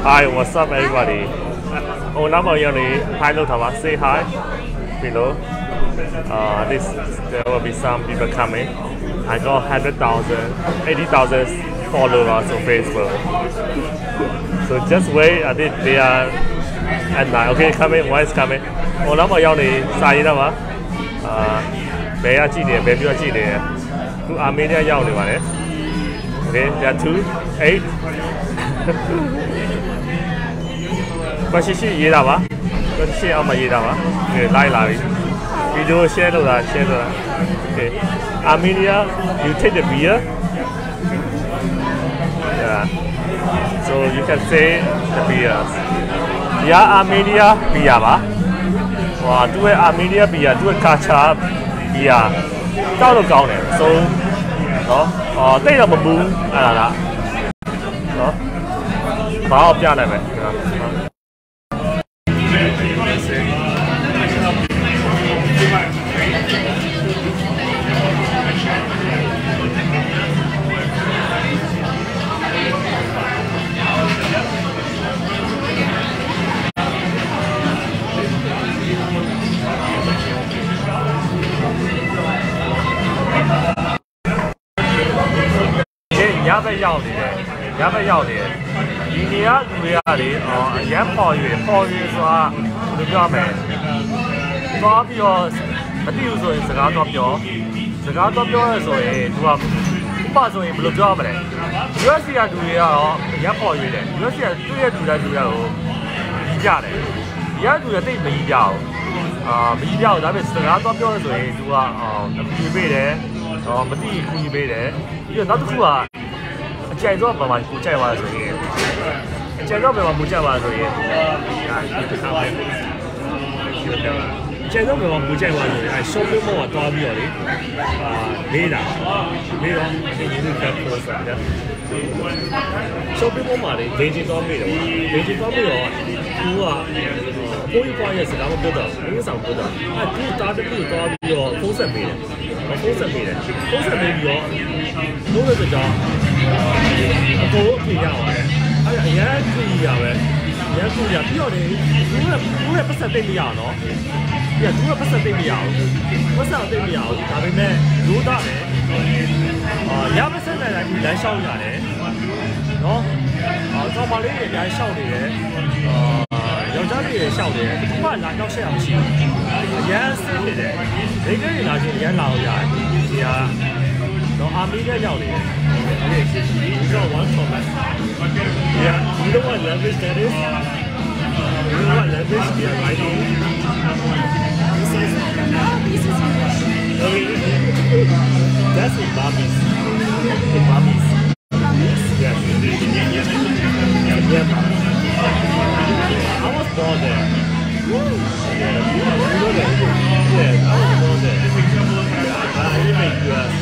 Hi, what's up, everybody? Oh, number hi, say hi below. There will be some people coming. I got 100,000, 80,000 followers on Facebook. So just wait. I think they are at night. Okay, coming. What is coming? Oh, number say na to Armenia okay, there are 2, 8. But she okay, video share okay. Armenia, you take the beer. Yeah. So you can say the beers. Yeah, Armenia beer ba. Wow, do it Armenia beer, do it kacha beer. So no, đây là một bún là đó, bảo ra này mày. Giá phải giàu thì đi á người à đi giá phò gì xóa được chưa mày có bây giờ cái điều rồi sẽ có rồi đúng không cũng bao rồi được chưa mày US thì đuổi giá phò gì đấy US thì đuổi rồi giá đấy giá đuổi thì mấy giá đó bây giờ có rồi đúng không quy về đấy mất đi quy về đấy giờ nó cũng là chạy rồi mà cũng chạy qua rồi chạy rồi mà cũng chạy qua rồi chạy rồi mà cũng chạy qua rồi ai số lượng mà多啲嚟咩啦咩咯你呢個 person 啫số lượng mà嚟你知多咩咯你知多咩咯我啊可以關嘅時間我覺得經常覺得啊都打得比較多啲咯風水味嘅嗰個就叫我偏要嘅，而家偏要嘅，邊個哋都係不實地要咯，人都係不實地要，但係咩都得嘅，也不實係嚟收人嘅，喏，做埋呢啲嘢係收嚟嘅，有咗啲嘢收嚟嘅，唔係難交收唔起，而家收嚟嘅，你嗰啲拿住而家鬧人，啊。No, Armenia yelling. Okay, you got one comment. Yeah, you know what language that is? You know what language they are writing? This is English. Okay. That's in Burmese. Yes. Myanmar. I was born there. Yeah, you know that? Yeah, I was born there. I live in US.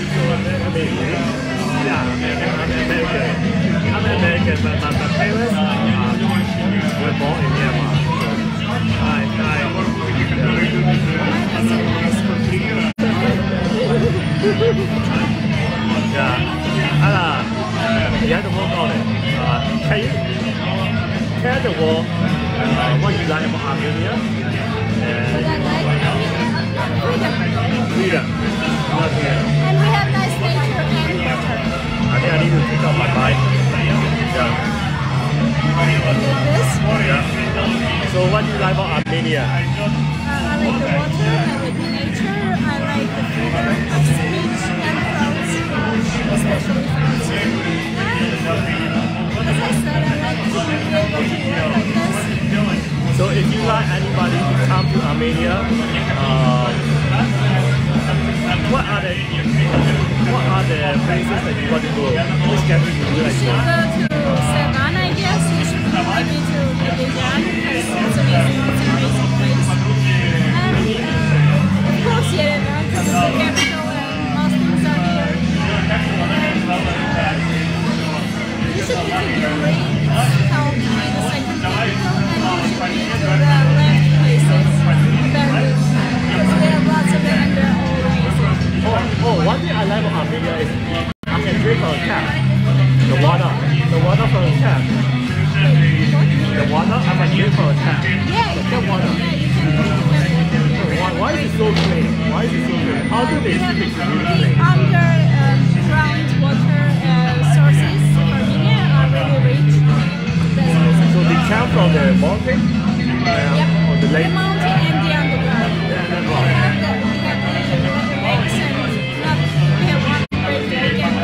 Yeah, I'm American, but my parents were born in Myanmar. Hi. Yeah. The whole call it. Can you tell the world what you like about Armenia? Freedom. And we have nice nature and water. I think I need to take off my bike. Yeah. This? Yeah. So what do you like about Armenia? I like the water, I like the nature, I like the freedom of speech and thoughts, especially thoughts. And as I said, I like to be able to work like this. So if you like anybody to come to Armenia, what are the places that you want to go? Which country would you like to go? Go to Savannah, I guess. You should probably be to Millionaire because it's an amazing place. And of course, Yerevan because it's the capital and most things are here. And you should be to Gary, town to be the second capital, and you should be to the land places. They're good because they have lots of them and they're all amazing. One thing I like about Armenia is I can drink from a tap. The water from the tap. The water, I'm a drink for a tap. Yeah, The water. yeah, you can drink that water. Why is it so clean? Why is it so clean? How do they The speak really clean? underground water sources in Armenia are really rich. That's the reason. So they come from the mountain? Yep. Or the lake? The mountain and the underground. Yeah, We that's right. have the lakes and we have one great lake and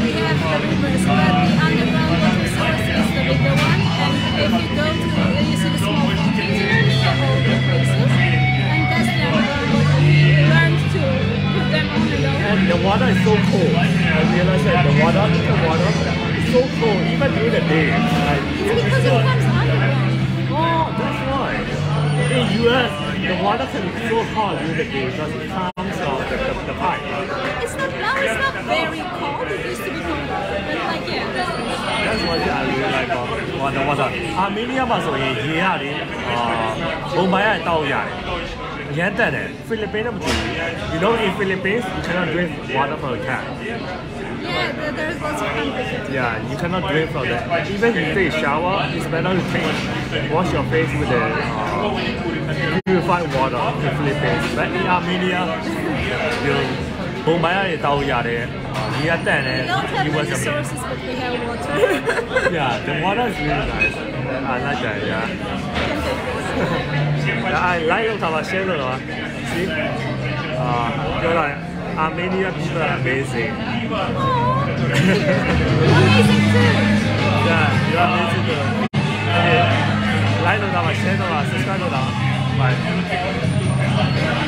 we have the rivers, but the underground water source is the bigger one. And if you go to, you see the small fountains here, all the places, and that's the underground water. We learned to put them on and off. And the water is so cold. I realized that the water is so cold even during the day. Like, It's because it comes underground. oh, that's why. In US, the water can be so hot during the day because it comes from the pipe. It's not very cold. It used to be cold, but like yeah. That's what I really like about the water. Armenia မှာဆိုရင်ရေရတယ်ဘုံပိုင်းကတောက်ရတယ်အရန်တက်တယ် Philippines တော့မတူဘူး You know in Philippines you cannot drink water from a tap. Yeah, there's lots of countries. Yeah, you cannot drink from that. Even if you take a shower, it's better to wash your face with the purified water in the Philippines. But in Armenia, you ဘုံပိုင်းကနေတောက်ရတယ်ရေကတက်တယ် We don't have you many sources, but we have water. Yeah, the water is really nice. I like that, yeah. I like it how I share it. See? You're like, Armenia people are amazing. Oh, amazing too. Yeah, you're amazing too. Okay. Like it how I share it. Subscribe to it. Bye.